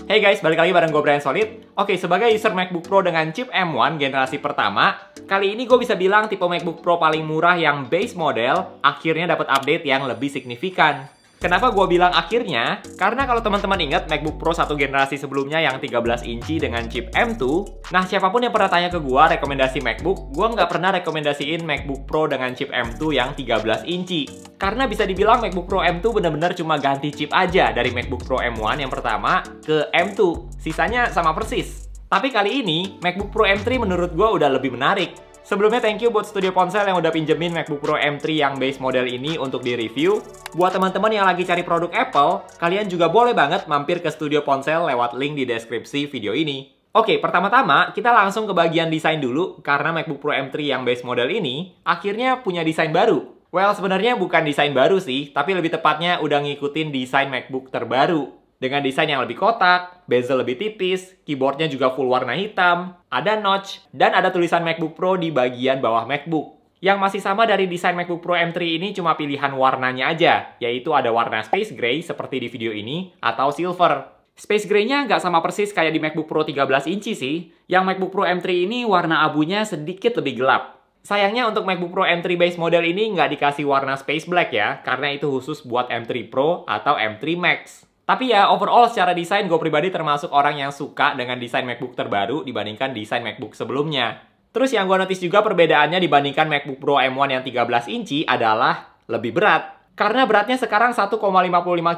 Hey guys, balik lagi bareng gue Brian Solid. Oke, sebagai user MacBook Pro dengan chip M1 generasi pertama, kali ini gue bisa bilang tipe MacBook Pro paling murah yang base model akhirnya dapat update yang lebih signifikan. Kenapa gue bilang akhirnya? Karena kalau teman-teman ingat MacBook Pro satu generasi sebelumnya yang 13 inci dengan chip M2, nah siapapun yang pernah tanya ke gue rekomendasi MacBook, gue nggak pernah rekomendasiin MacBook Pro dengan chip M2 yang 13 inci. Karena bisa dibilang MacBook Pro M2 bener-bener cuma ganti chip aja dari MacBook Pro M1 yang pertama ke M2. Sisanya sama persis. Tapi kali ini, MacBook Pro M3 menurut gue udah lebih menarik. Sebelumnya thank you buat Studio Ponsel yang udah pinjemin MacBook Pro M3 yang base model ini untuk di-review. Buat teman-teman yang lagi cari produk Apple, kalian juga boleh banget mampir ke Studio Ponsel lewat link di deskripsi video ini. Oke, pertama-tama kita langsung ke bagian desain dulu, karena MacBook Pro M3 yang base model ini akhirnya punya desain baru. Well, sebenarnya bukan desain baru sih, tapi lebih tepatnya udah ngikutin desain MacBook terbaru. Dengan desain yang lebih kotak, bezel lebih tipis, keyboardnya juga full warna hitam, ada notch, dan ada tulisan MacBook Pro di bagian bawah MacBook. Yang masih sama dari desain MacBook Pro M3 ini cuma pilihan warnanya aja, yaitu ada warna space gray seperti di video ini, atau silver. Space gray-nya nggak sama persis kayak di MacBook Pro 13 inci sih. Yang MacBook Pro M3 ini warna abunya sedikit lebih gelap. Sayangnya untuk MacBook Pro M3 base model ini nggak dikasih warna space black ya, karena itu khusus buat M3 Pro atau M3 Max. Tapi ya, overall secara desain gue pribadi termasuk orang yang suka dengan desain MacBook terbaru dibandingkan desain MacBook sebelumnya. Terus yang gue notice juga perbedaannya dibandingkan MacBook Pro M1 yang 13 inci adalah lebih berat. Karena beratnya sekarang 1,55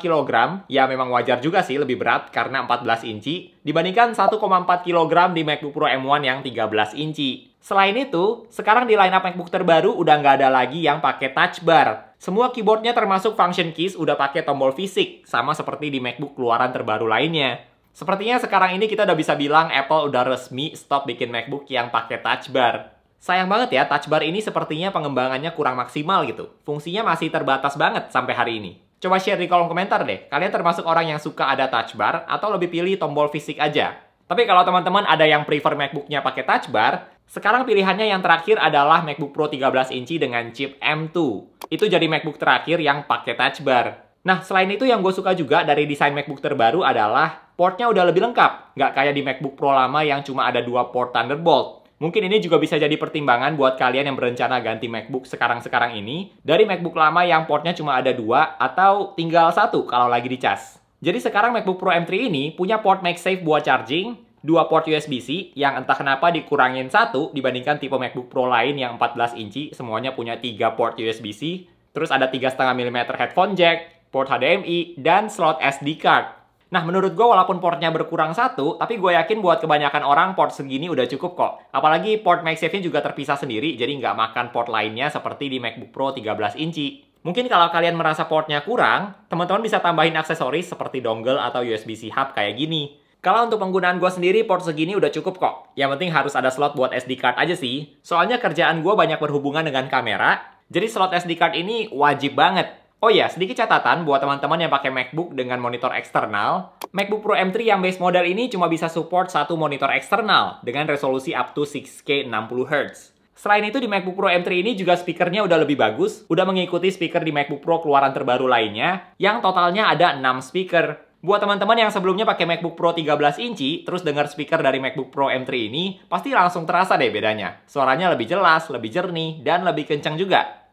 kg, ya memang wajar juga sih lebih berat karena 14 inci, dibandingkan 1,4 kg di MacBook Pro M1 yang 13 inci. Selain itu, sekarang di lineup MacBook terbaru udah nggak ada lagi yang pakai touch bar. Semua keyboardnya termasuk function keys udah pakai tombol fisik, sama seperti di MacBook keluaran terbaru lainnya. Sepertinya sekarang ini kita udah bisa bilang Apple udah resmi stop bikin MacBook yang pakai touch bar. Sayang banget ya, touch bar ini sepertinya pengembangannya kurang maksimal gitu. Fungsinya masih terbatas banget sampai hari ini. Coba share di kolom komentar deh, kalian termasuk orang yang suka ada touch bar atau lebih pilih tombol fisik aja? Tapi kalau teman-teman ada yang prefer MacBooknya pakai touch bar, sekarang pilihannya yang terakhir adalah MacBook Pro 13 inci dengan chip M2. Itu jadi MacBook terakhir yang pakai touch bar. Nah, selain itu yang gue suka juga dari desain MacBook terbaru adalah portnya udah lebih lengkap. Nggak kayak di MacBook Pro lama yang cuma ada 2 port Thunderbolt. Mungkin ini juga bisa jadi pertimbangan buat kalian yang berencana ganti MacBook sekarang-sekarang ini dari MacBook lama yang portnya cuma ada 2 atau tinggal 1 kalau lagi dicas. Jadi sekarang MacBook Pro M3 ini punya port MagSafe buat charging, 2 port USB-C yang entah kenapa dikurangin 1 dibandingkan tipe MacBook Pro lain yang 14 inci semuanya punya 3 port USB-C, terus ada 3,5 mm headphone jack, port HDMI, dan slot SD card. Nah, menurut gue walaupun portnya berkurang 1, tapi gue yakin buat kebanyakan orang port segini udah cukup kok. Apalagi port MagSafe-nya juga terpisah sendiri, jadi nggak makan port lainnya seperti di MacBook Pro 13 inci. Mungkin kalau kalian merasa portnya kurang, teman-teman bisa tambahin aksesoris seperti dongle atau USB-C hub kayak gini. Kalau untuk penggunaan gue sendiri, port segini udah cukup kok. Yang penting harus ada slot buat SD card aja sih. Soalnya kerjaan gue banyak berhubungan dengan kamera, jadi slot SD card ini wajib banget. Oh ya, sedikit catatan buat teman-teman yang pakai MacBook dengan monitor eksternal. MacBook Pro M3 yang base model ini cuma bisa support satu monitor eksternal dengan resolusi up to 6K 60Hz. Selain itu di MacBook Pro M3 ini juga speakernya udah lebih bagus, udah mengikuti speaker di MacBook Pro keluaran terbaru lainnya, yang totalnya ada 6 speaker. Buat teman-teman yang sebelumnya pakai MacBook Pro 13 inci, terus dengar speaker dari MacBook Pro M3 ini, pasti langsung terasa deh bedanya. Suaranya lebih jelas, lebih jernih, dan lebih kencang juga.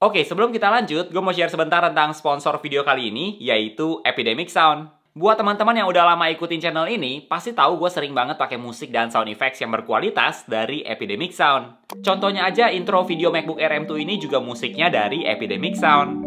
Oke, sebelum kita lanjut, gue mau share sebentar tentang sponsor video kali ini, yaitu Epidemic Sound. Buat teman-teman yang udah lama ikutin channel ini, pasti tahu gue sering banget pakai musik dan sound effects yang berkualitas dari Epidemic Sound. Contohnya aja intro video MacBook Air M2 ini juga musiknya dari Epidemic Sound.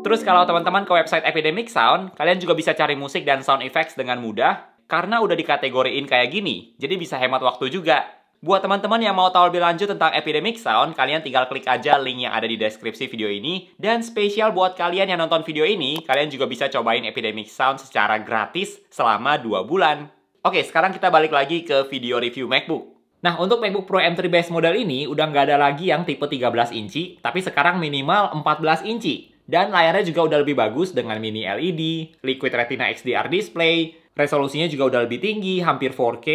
Terus kalau teman-teman ke website Epidemic Sound, kalian juga bisa cari musik dan sound effects dengan mudah, karena udah dikategoriin kayak gini, jadi bisa hemat waktu juga. Buat teman-teman yang mau tahu lebih lanjut tentang Epidemic Sound, kalian tinggal klik aja link yang ada di deskripsi video ini. Dan spesial buat kalian yang nonton video ini, kalian juga bisa cobain Epidemic Sound secara gratis selama 2 bulan. Oke, sekarang kita balik lagi ke video review MacBook. Nah, untuk MacBook Pro M3 base model ini udah nggak ada lagi yang tipe 13 inci, tapi sekarang minimal 14 inci. Dan layarnya juga udah lebih bagus dengan mini LED, Liquid Retina XDR display, resolusinya juga udah lebih tinggi, hampir 4K,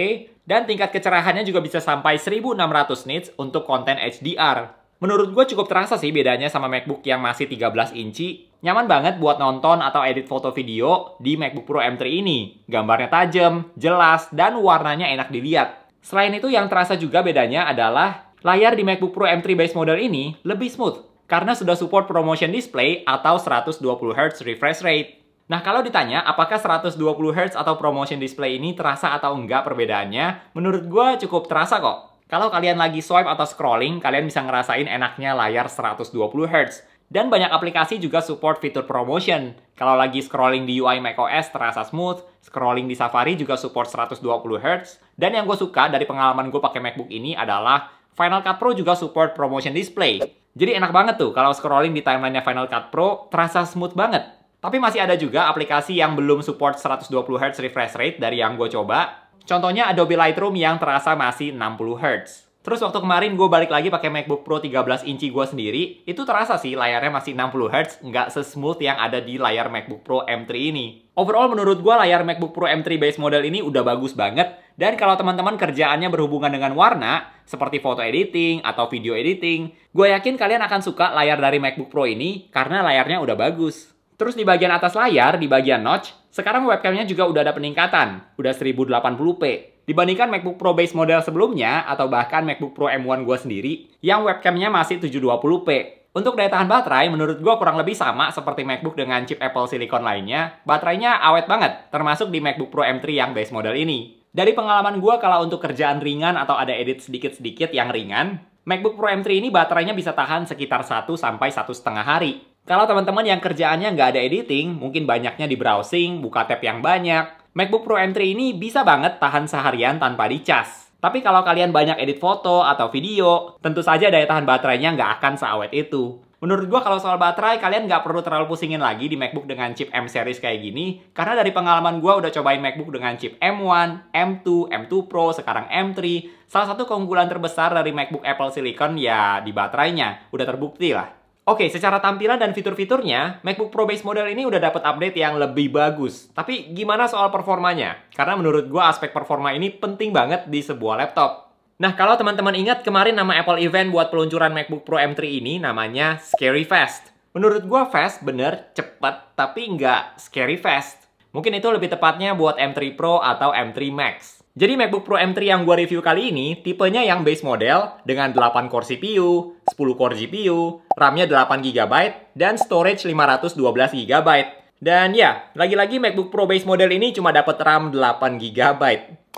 dan tingkat kecerahannya juga bisa sampai 1600 nits untuk konten HDR. Menurut gue cukup terasa sih bedanya sama MacBook yang masih 13 inci. Nyaman banget buat nonton atau edit foto video di MacBook Pro M3 ini. Gambarnya tajam, jelas, dan warnanya enak dilihat. Selain itu yang terasa juga bedanya adalah layar di MacBook Pro M3 base model ini lebih smooth karena sudah support ProMotion Display atau 120Hz refresh rate. Nah, kalau ditanya apakah 120Hz atau ProMotion Display ini terasa atau enggak perbedaannya, menurut gue cukup terasa kok. Kalau kalian lagi swipe atau scrolling, kalian bisa ngerasain enaknya layar 120Hz. Dan banyak aplikasi juga support fitur ProMotion. Kalau lagi scrolling di UI macOS terasa smooth, scrolling di Safari juga support 120Hz. Dan yang gue suka dari pengalaman gue pakai MacBook ini adalah Final Cut Pro juga support ProMotion Display. Jadi enak banget tuh kalau scrolling di timeline-nya Final Cut Pro terasa smooth banget. Tapi masih ada juga aplikasi yang belum support 120Hz refresh rate dari yang gue coba. Contohnya Adobe Lightroom yang terasa masih 60Hz. Terus waktu kemarin gue balik lagi pakai MacBook Pro 13 inci gue sendiri, itu terasa sih layarnya masih 60Hz, nggak se-smooth yang ada di layar MacBook Pro M3 ini. Overall menurut gue layar MacBook Pro M3 base model ini udah bagus banget, dan kalau teman-teman kerjaannya berhubungan dengan warna, seperti foto editing atau video editing, gue yakin kalian akan suka layar dari MacBook Pro ini karena layarnya udah bagus. Terus di bagian atas layar, di bagian notch, sekarang webcamnya juga udah ada peningkatan, udah 1080p. Dibandingkan MacBook Pro base model sebelumnya, atau bahkan MacBook Pro M1 gue sendiri, yang webcamnya masih 720p. Untuk daya tahan baterai, menurut gue kurang lebih sama seperti MacBook dengan chip Apple Silicon lainnya. Baterainya awet banget, termasuk di MacBook Pro M3 yang base model ini. Dari pengalaman gue, kalau untuk kerjaan ringan atau ada edit sedikit-sedikit yang ringan, MacBook Pro M3 ini baterainya bisa tahan sekitar 1 sampai 1,5 hari. Kalau teman-teman yang kerjaannya nggak ada editing, mungkin banyaknya di browsing, buka tab yang banyak, MacBook Pro M3 ini bisa banget tahan seharian tanpa dicas. Tapi kalau kalian banyak edit foto atau video, tentu saja daya tahan baterainya nggak akan seawet itu. Menurut gua kalau soal baterai, kalian nggak perlu terlalu pusingin lagi di MacBook dengan chip M series kayak gini, karena dari pengalaman gua udah cobain MacBook dengan chip M1, M2, M2 Pro, sekarang M3. Salah satu keunggulan terbesar dari MacBook Apple Silicon ya di baterainya, udah terbukti lah. Oke, secara tampilan dan fitur-fiturnya, MacBook Pro base model ini udah dapat update yang lebih bagus. Tapi gimana soal performanya? Karena menurut gua aspek performa ini penting banget di sebuah laptop. Nah, kalau teman-teman ingat kemarin nama Apple event buat peluncuran MacBook Pro M3 ini namanya Scary Fast. Menurut gua fast bener, cepet, tapi nggak scary fast. Mungkin itu lebih tepatnya buat M3 Pro atau M3 Max. Jadi MacBook Pro M3 yang gue review kali ini, tipenya yang base model dengan 8 core CPU, 10 core GPU, RAM-nya 8GB, dan storage 512GB. Dan ya, lagi-lagi MacBook Pro base model ini cuma dapat RAM 8GB.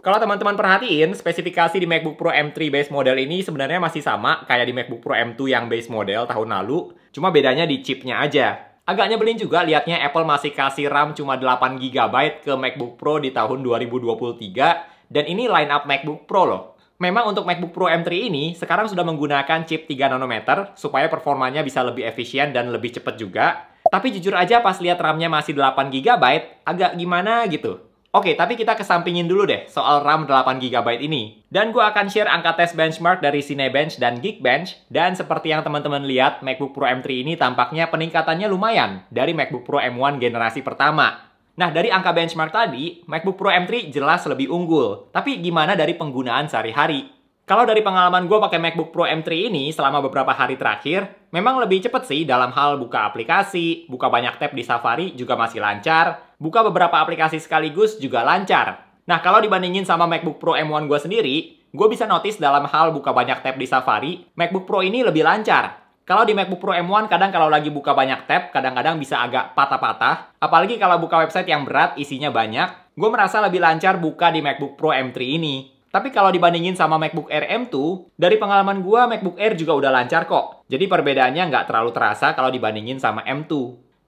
Kalau teman-teman perhatiin, spesifikasi di MacBook Pro M3 base model ini sebenarnya masih sama kayak di MacBook Pro M2 yang base model tahun lalu, cuma bedanya di chipnya aja. Agak nyebelin juga liatnya Apple masih kasih RAM cuma 8GB ke MacBook Pro di tahun 2023, dan ini line up MacBook Pro loh. Memang untuk MacBook Pro M3 ini sekarang sudah menggunakan chip 3 nanometer supaya performanya bisa lebih efisien dan lebih cepat juga. Tapi jujur aja pas lihat RAM-nya masih 8GB, agak gimana gitu. Oke, tapi kita kesampingin dulu deh soal RAM 8GB ini. Dan gue akan share angka tes benchmark dari Cinebench dan Geekbench. Dan seperti yang teman-teman lihat, MacBook Pro M3 ini tampaknya peningkatannya lumayan dari MacBook Pro M1 generasi pertama. Nah, dari angka benchmark tadi, MacBook Pro M3 jelas lebih unggul. Tapi gimana dari penggunaan sehari-hari? Kalau dari pengalaman gue pakai MacBook Pro M3 ini selama beberapa hari terakhir, memang lebih cepet sih dalam hal buka aplikasi, buka banyak tab di Safari juga masih lancar, buka beberapa aplikasi sekaligus juga lancar. Nah, kalau dibandingin sama MacBook Pro M1 gue sendiri, gue bisa notice dalam hal buka banyak tab di Safari, MacBook Pro ini lebih lancar. Kalau di MacBook Pro M1 kadang kalau lagi buka banyak tab, kadang-kadang bisa agak patah-patah. Apalagi kalau buka website yang berat, isinya banyak. Gue merasa lebih lancar buka di MacBook Pro M3 ini. Tapi kalau dibandingin sama MacBook Air M2, dari pengalaman gue MacBook Air juga udah lancar kok. Jadi perbedaannya nggak terlalu terasa kalau dibandingin sama M2.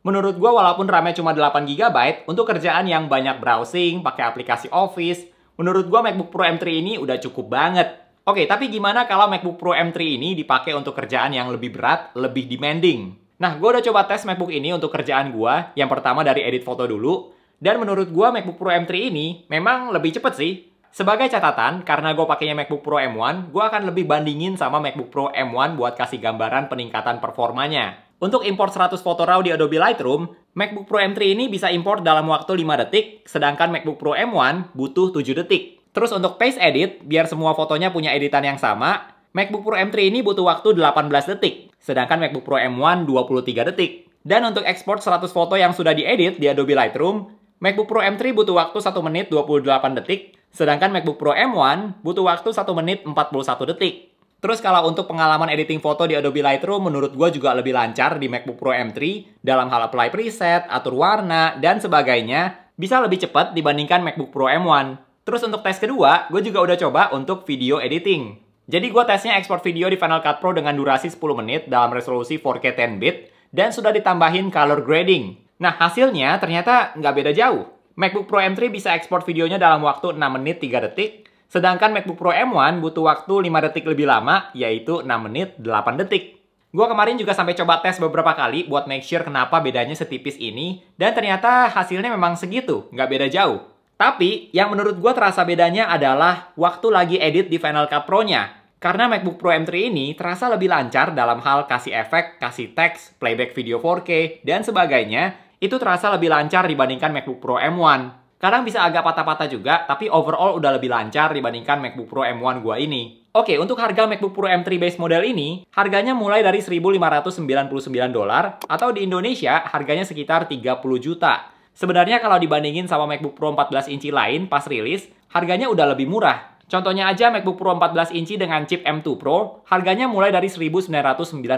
Menurut gue walaupun RAM-nya cuma 8GB, untuk kerjaan yang banyak browsing, pakai aplikasi Office, menurut gue MacBook Pro M3 ini udah cukup banget. Oke, tapi gimana kalau MacBook Pro M3 ini dipakai untuk kerjaan yang lebih berat, lebih demanding? Nah, gue udah coba tes MacBook ini untuk kerjaan gue. Yang pertama dari edit foto dulu. Dan menurut gue MacBook Pro M3 ini memang lebih cepet sih. Sebagai catatan, karena gue pakainya MacBook Pro M1, gue akan lebih bandingin sama MacBook Pro M1 buat kasih gambaran peningkatan performanya. Untuk import 100 foto RAW di Adobe Lightroom, MacBook Pro M3 ini bisa import dalam waktu 5 detik, sedangkan MacBook Pro M1 butuh 7 detik. Terus untuk Paste Edit, biar semua fotonya punya editan yang sama, MacBook Pro M3 ini butuh waktu 18 detik, sedangkan MacBook Pro M1 23 detik. Dan untuk ekspor 100 foto yang sudah diedit di Adobe Lightroom, MacBook Pro M3 butuh waktu 1 menit 28 detik, sedangkan MacBook Pro M1 butuh waktu 1 menit 41 detik. Terus kalau untuk pengalaman editing foto di Adobe Lightroom, menurut gue juga lebih lancar di MacBook Pro M3 dalam hal apply preset, atur warna, dan sebagainya, bisa lebih cepat dibandingkan MacBook Pro M1. Terus untuk tes kedua, gue juga udah coba untuk video editing. Jadi gue tesnya ekspor video di Final Cut Pro dengan durasi 10 menit dalam resolusi 4K 10-bit, dan sudah ditambahin color grading. Nah, hasilnya ternyata nggak beda jauh. MacBook Pro M3 bisa ekspor videonya dalam waktu 6 menit 3 detik, sedangkan MacBook Pro M1 butuh waktu 5 detik lebih lama, yaitu 6 menit 8 detik. Gua kemarin juga sampai coba tes beberapa kali buat make sure kenapa bedanya setipis ini, dan ternyata hasilnya memang segitu, nggak beda jauh. Tapi, yang menurut gua terasa bedanya adalah waktu lagi edit di Final Cut Pro-nya. Karena MacBook Pro M3 ini terasa lebih lancar dalam hal kasih efek, kasih teks, playback video 4K, dan sebagainya, itu terasa lebih lancar dibandingkan MacBook Pro M1. Kadang bisa agak patah-patah juga, tapi overall udah lebih lancar dibandingkan MacBook Pro M1 gua ini. Oke, untuk harga MacBook Pro M3 base model ini, harganya mulai dari $1.599, atau di Indonesia harganya sekitar 30 juta. Sebenarnya kalau dibandingin sama MacBook Pro 14 inci lain pas rilis, harganya udah lebih murah. Contohnya aja MacBook Pro 14 inci dengan chip M2 Pro, harganya mulai dari $1.999.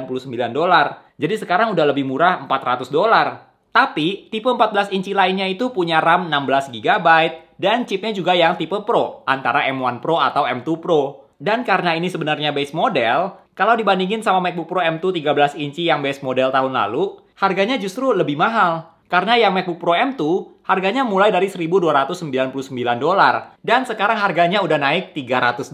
Jadi sekarang udah lebih murah $400. Tapi, tipe 14 inci lainnya itu punya RAM 16 GB dan chipnya juga yang tipe Pro, antara M1 Pro atau M2 Pro. Dan karena ini sebenarnya base model, kalau dibandingin sama MacBook Pro M2 13 inci yang base model tahun lalu, harganya justru lebih mahal. Karena yang MacBook Pro M2, harganya mulai dari $1.299. Dan sekarang harganya udah naik $300.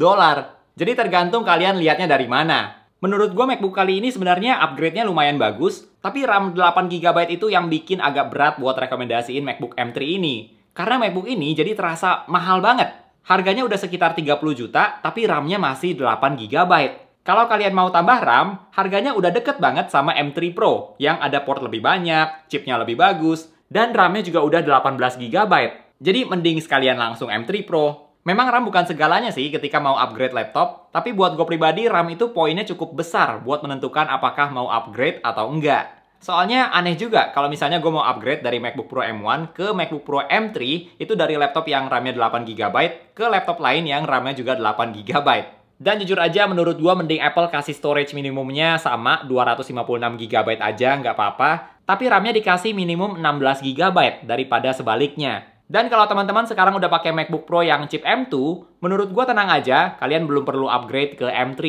Jadi tergantung kalian lihatnya dari mana. Menurut gue MacBook kali ini sebenarnya upgrade-nya lumayan bagus, tapi RAM 8GB itu yang bikin agak berat buat rekomendasiin MacBook M3 ini. Karena MacBook ini jadi terasa mahal banget. Harganya udah sekitar 30 juta, tapi RAM-nya masih 8GB. Kalau kalian mau tambah RAM, harganya udah deket banget sama M3 Pro, yang ada port lebih banyak, chipnya lebih bagus, dan RAM-nya juga udah 18GB. Jadi mending sekalian langsung M3 Pro. Memang RAM bukan segalanya sih ketika mau upgrade laptop, tapi buat gue pribadi RAM itu poinnya cukup besar buat menentukan apakah mau upgrade atau enggak. Soalnya aneh juga kalau misalnya gue mau upgrade dari MacBook Pro M1 ke MacBook Pro M3, itu dari laptop yang RAM-nya 8GB ke laptop lain yang RAM-nya juga 8GB. Dan jujur aja menurut gua mending Apple kasih storage minimumnya sama 256GB aja nggak apa-apa, tapi RAM-nya dikasih minimum 16GB daripada sebaliknya. Dan kalau teman-teman sekarang udah pakai MacBook Pro yang chip M2, menurut gua tenang aja, kalian belum perlu upgrade ke M3.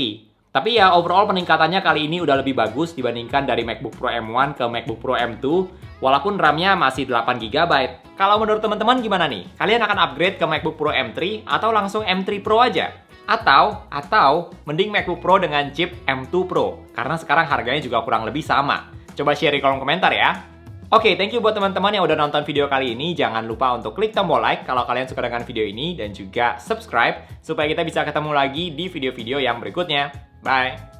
Tapi ya overall peningkatannya kali ini udah lebih bagus dibandingkan dari MacBook Pro M1 ke MacBook Pro M2, walaupun RAM-nya masih 8GB. Kalau menurut teman-teman gimana nih? Kalian akan upgrade ke MacBook Pro M3 atau langsung M3 Pro aja? Atau mending MacBook Pro dengan chip M2 Pro, karena sekarang harganya juga kurang lebih sama. Coba share di kolom komentar ya. Oke, thank you buat teman-teman yang udah nonton video kali ini. Jangan lupa untuk klik tombol like kalau kalian suka dengan video ini, dan juga subscribe supaya kita bisa ketemu lagi di video-video yang berikutnya. Bye!